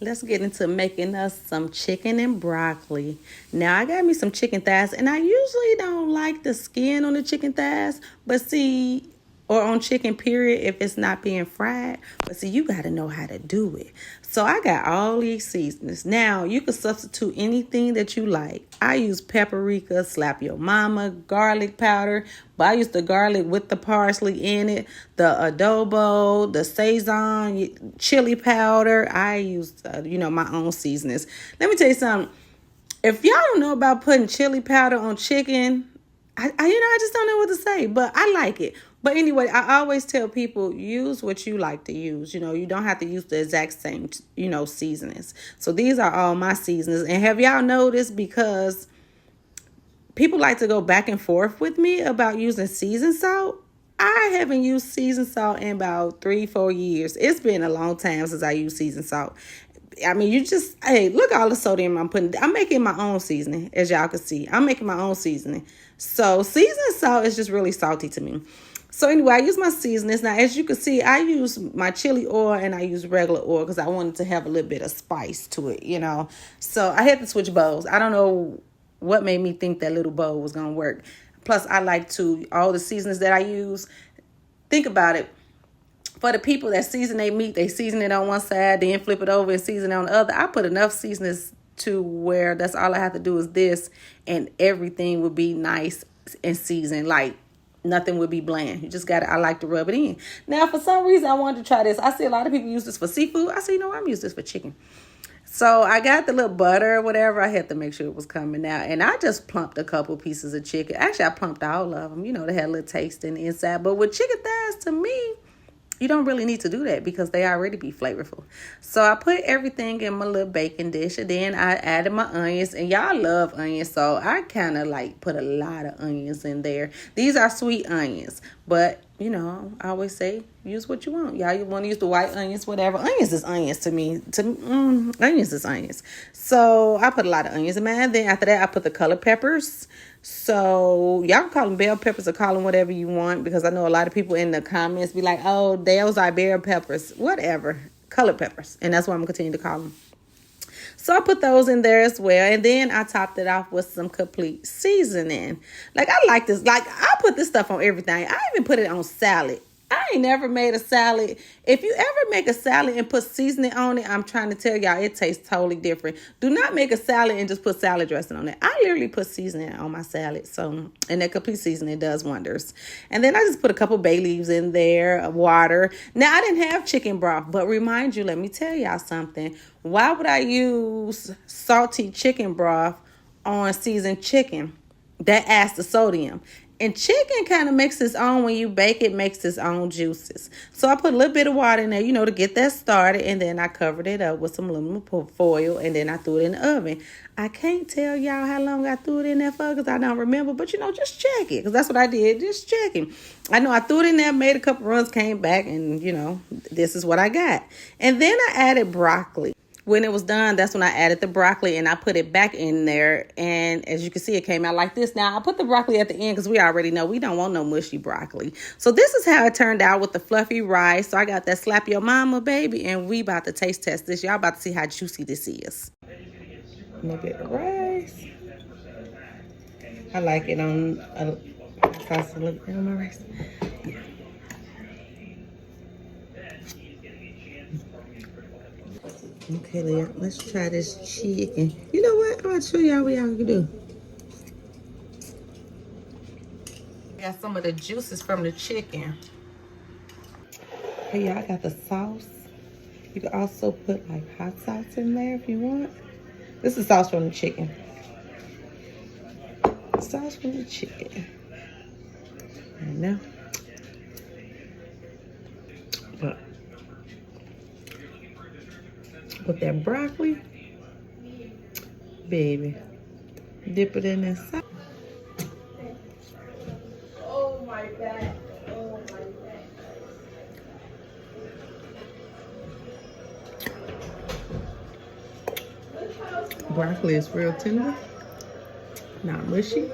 Let's get into making us some chicken and broccoli. Now, I got me some chicken thighs, and I usually don't like the skin on the chicken thighs, but see, or on chicken, period, if it's not being fried. But see, you got to know how to do it. So I got all these seasonings. Now, you can substitute anything that you like. I use paprika, slap your mama, garlic powder, but I use the garlic with the parsley in it, the adobo, the Sazon, chili powder. I use, my own seasonings. Let me tell you something. If y'all don't know about putting chili powder on chicken, I just don't know what to say, but I like it. But anyway, I always tell people, use what you like to use. You don't have to use the exact same, seasonings. So these are all my seasonings. And have y'all noticed, because people like to go back and forth with me about using seasoned salt. I haven't used seasoned salt in about 3-4 years. It's been a long time since I used seasoned salt. I mean, hey, look all the sodium I'm putting. I'm making my own seasoning, as y'all can see. I'm making my own seasoning. So seasoned salt is just really salty to me. So anyway, I use my seasonings. Now, as you can see, I use my chili oil and I use regular oil because I wanted to have a little bit of spice to it. So I had to switch bowls. I don't know what made me think that little bowl was going to work. Plus, I like all the seasonings that I use. Think about it. For the people that season their meat, they season it on one side, then flip it over and season it on the other. I put enough seasonings to where that's all I have to do is this, and everything would be nice and seasoned. Like, nothing would be bland. I like to rub it in. Now, for some reason, I wanted to try this. I see a lot of people use this for seafood. I say, I'm using this for chicken. So I got the little butter or whatever. I had to make sure it was coming out. And I just plumped a couple pieces of chicken. Actually, I plumped all of them. They had a little taste in the inside. But with chicken thighs, to me, you don't really need to do that because they already be flavorful. So I put everything in my little baking dish, and then I added my onions. And y'all love onions, so I kind of put a lot of onions in there. These are sweet onions, but I always say use what you want. Y'all, you want to use the white onions, whatever. Onions is onions to me. Onions is onions. So I put a lot of onions in mine. Then after that, I put the colored peppers. So y'all can call them bell peppers or call them whatever you want, because I know a lot of people in the comments be like, oh, those are bell peppers. Whatever. Colored peppers. And that's what I'm going to continue to call them. So I put those in there as well. And then I topped it off with some complete seasoning. I like this. I put this stuff on everything. I even put it on salad. I ain't never made a salad. If you ever make a salad and put seasoning on it, I'm trying to tell y'all, it tastes totally different. Do not make a salad and just put salad dressing on it. I literally put seasoning on my salad. And that complete seasoning does wonders. And then I just put a couple bay leaves in there, water. Now, I didn't have chicken broth, but remind you, let me tell y'all something. Why would I use salty chicken broth on seasoned chicken? That adds the sodium. And chicken kind of makes its own, when you bake it, makes its own juices. So I put a little bit of water in there, to get that started. And then I covered it up with some aluminum foil. And then I threw it in the oven. I can't tell y'all how long I threw it in there for because I don't remember. But, just check it, because that's what I did. Just checking. I know I threw it in there, made a couple runs, came back, and, this is what I got. And then I added broccoli. When it was done, that's when I added the broccoli and I put it back in there. And as you can see, it came out like this. Now, I put the broccoli at the end because we already know we don't want no mushy broccoli. So this is how it turned out with the fluffy rice. So I got that slap your mama, baby. And we about to taste test this. Y'all about to see how juicy this is. A little bit of rice. I like it on sauce, a little bit on my rice. Yeah. Okay, Leah, let's try this chicken. You know what? I'm going to show y'all what y'all can do. Got some of the juices from the chicken. Hey, y'all, I got the sauce. You can also put hot sauce in there if you want. This is sauce from the chicken. Sauce from the chicken. I know. But with that broccoli, baby, dip it in that sauce. Oh my God. Oh my God. Broccoli is real tender, not mushy.